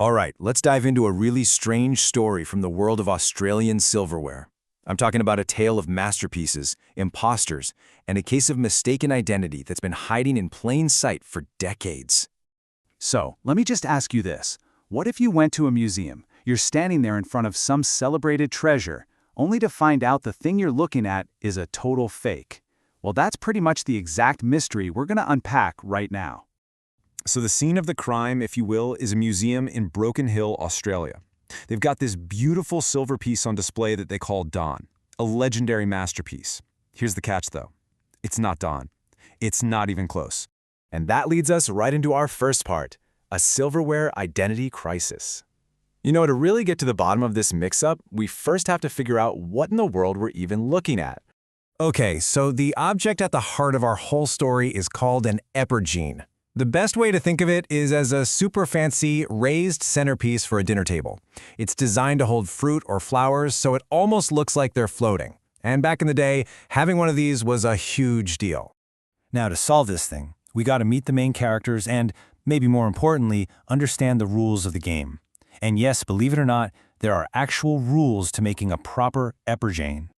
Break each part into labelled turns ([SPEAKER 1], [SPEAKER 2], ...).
[SPEAKER 1] All right, let's dive into a really strange story from the world of Australian silverware. I'm talking about a tale of masterpieces, imposters, and a case of mistaken identity that's been hiding in plain sight for decades.
[SPEAKER 2] So, let me just ask you this. What if you went to a museum, you're standing there in front of some celebrated treasure, only to find out the thing you're looking at is a total fake? Well, that's pretty much the exact mystery we're going to unpack right now.
[SPEAKER 1] So the scene of the crime, if you will, is a museum in Broken Hill, Australia. They've got this beautiful silver piece on display that they call Dawn, a legendary masterpiece. Here's the catch, though. It's not Dawn. It's not even close. And that leads us right into our first part, a silverware identity crisis. You know, to really get to the bottom of this mix-up, we first have to figure out what in the world we're even looking at. Okay, so the object at the heart of our whole story is called an Epergnes. The best way to think of it is as a super fancy raised centerpiece for a dinner table. It's designed to hold fruit or flowers, so it almost looks like they're floating. And back in the day, having one of these was a huge deal. Now, to solve this thing, we got to meet the main characters and, maybe more importantly, understand the rules of the game. And yes, believe it or not, there are actual rules to making a proper Epergnes.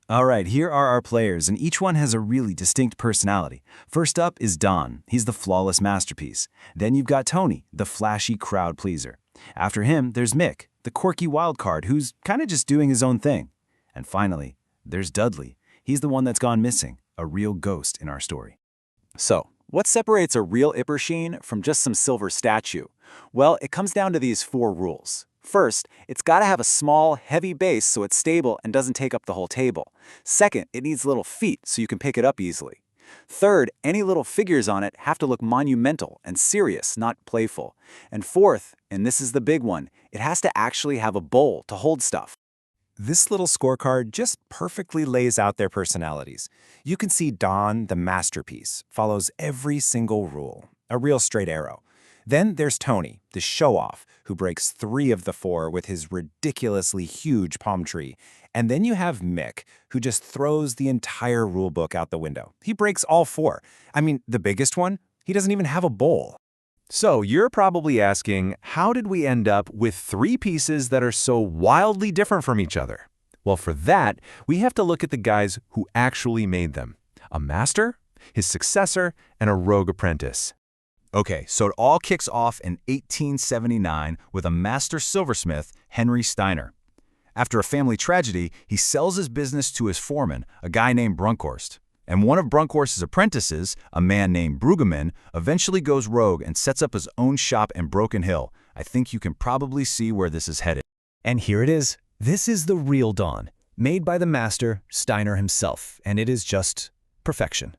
[SPEAKER 1] All right, here are our players, and each one has a really distinct personality. First up is Don. He's the flawless masterpiece. Then you've got Tony, the flashy crowd pleaser. After him, there's Mick, the quirky wild card who's kind of just doing his own thing. And finally, there's Dudley. He's the one that's gone missing, a real ghost in our story. So, what separates a real Epergnes from just some silver statue? Well, it comes down to these 4 rules. First, it's got to have a small, heavy base so it's stable and doesn't take up the whole table. Second, it needs little feet so you can pick it up easily. Third, any little figures on it have to look monumental and serious, not playful. And fourth, and this is the big one, it has to actually have a bowl to hold stuff. This little scorecard just perfectly lays out their personalities. You can see Don, the masterpiece, follows every single rule, a real straight arrow. Then there's Tony, the show-off, who breaks 3 of the 4 with his ridiculously huge palm tree. And then you have Mick, who just throws the entire rulebook out the window. He breaks all 4. I mean, the biggest one, he doesn't even have a bowl. So you're probably asking, how did we end up with 3 pieces that are so wildly different from each other? Well, for that, we have to look at the guys who actually made them. A master, his successor, and a rogue apprentice. Okay, so it all kicks off in 1879 with a master silversmith, Henry Steiner. After a family tragedy, he sells his business to his foreman, a guy named Brunkhorst. And one of Brunkhorst's apprentices, a man named Brueggemann, eventually goes rogue and sets up his own shop in Broken Hill. I think you can probably see where this is headed. And here it is. This is the real Dawn, made by the master, Steiner himself, and it is just perfection.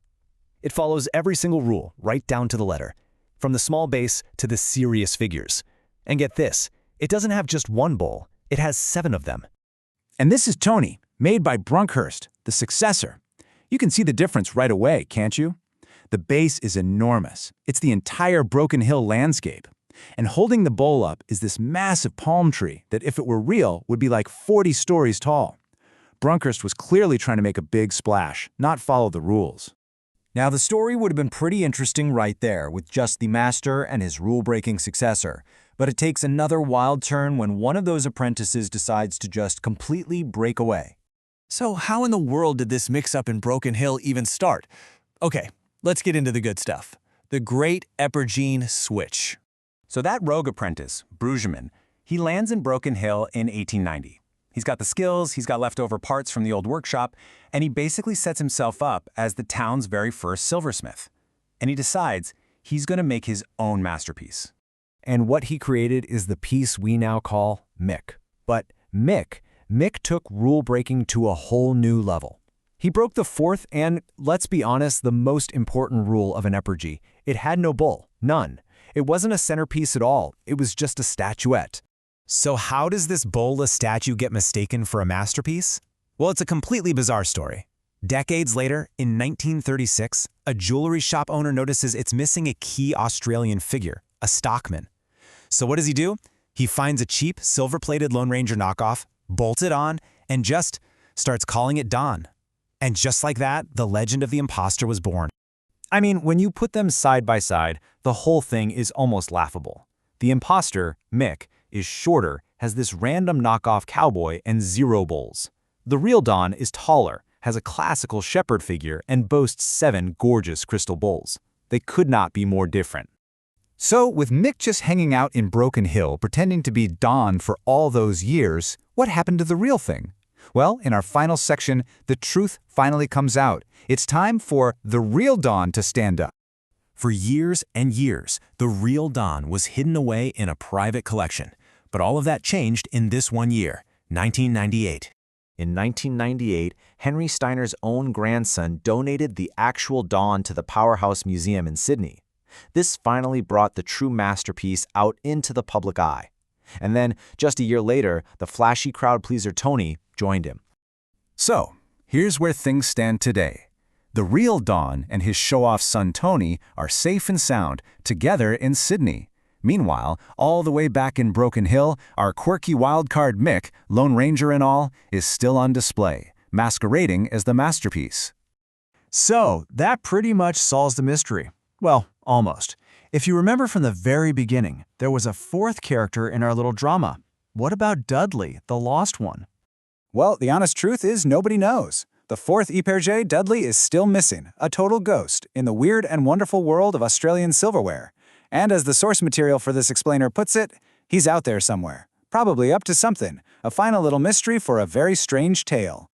[SPEAKER 1] It follows every single rule, right down to the letter. From the small base to the serious figures. And get this, it doesn't have just one bowl, it has 7 of them. And this is Tony, made by Brunkhorst, the successor. You can see the difference right away, can't you? The base is enormous. It's the entire Broken Hill landscape. And holding the bowl up is this massive palm tree that, if it were real, would be like 40 stories tall. Brunkhorst was clearly trying to make a big splash, not follow the rules. Now, the story would have been pretty interesting right there, with just the master and his rule-breaking successor. But it takes another wild turn when one of those apprentices decides to just completely break away. So how in the world did this mix-up in Broken Hill even start? Okay, let's get into the good stuff. The Great Epergnes Switch. So that rogue apprentice, Brueggemann, he lands in Broken Hill in 1890. He's got the skills, he's got leftover parts from the old workshop, and he basically sets himself up as the town's very first silversmith. And he decides he's going to make his own masterpiece. And what he created is the piece we now call Mick. But Mick took rule-breaking to a whole new level. He broke the 4th and, let's be honest, the most important rule of an Epergnes. It had no bowl, none. It wasn't a centerpiece at all, it was just a statuette. So how does this bowlless statue get mistaken for a masterpiece? Well, it's a completely bizarre story. Decades later, in 1936, a jewelry shop owner notices it's missing a key Australian figure, a stockman. So what does he do? He finds a cheap, silver-plated Lone Ranger knockoff, bolts it on, and just starts calling it Dawn. And just like that, the legend of the imposter was born. I mean, when you put them side by side, the whole thing is almost laughable. The imposter, Mick, is shorter, has this random knockoff cowboy and 0 bowls. The real Don is taller, has a classical shepherd figure, and boasts 7 gorgeous crystal bowls. They could not be more different. So, with Mick just hanging out in Broken Hill pretending to be Don for all those years, what happened to the real thing? Well, in our final section, the truth finally comes out. It's time for the real Don to stand up. For years and years, the real Don was hidden away in a private collection. But all of that changed in this one year, 1998. In 1998, Henry Steiner's own grandson donated the actual Don to the Powerhouse Museum in Sydney. This finally brought the true masterpiece out into the public eye. And then, just a year later, the flashy crowd pleaser Tony joined him. So, here's where things stand today. The real Don and his show-off son Tony are safe and sound, together in Sydney. Meanwhile, all the way back in Broken Hill, our quirky wildcard Mick, Lone Ranger and all, is still on display, masquerading as the masterpiece.
[SPEAKER 2] So, that pretty much solves the mystery. Well, almost. If you remember from the very beginning, there was a 4th character in our little drama. What about Dudley, the lost one?
[SPEAKER 3] Well, the honest truth is nobody knows. The 4th Epergnes, Dudley, is still missing, a total ghost, in the weird and wonderful world of Australian silverware. And as the source material for this explainer puts it, he's out there somewhere, probably up to something, a final little mystery for a very strange tale.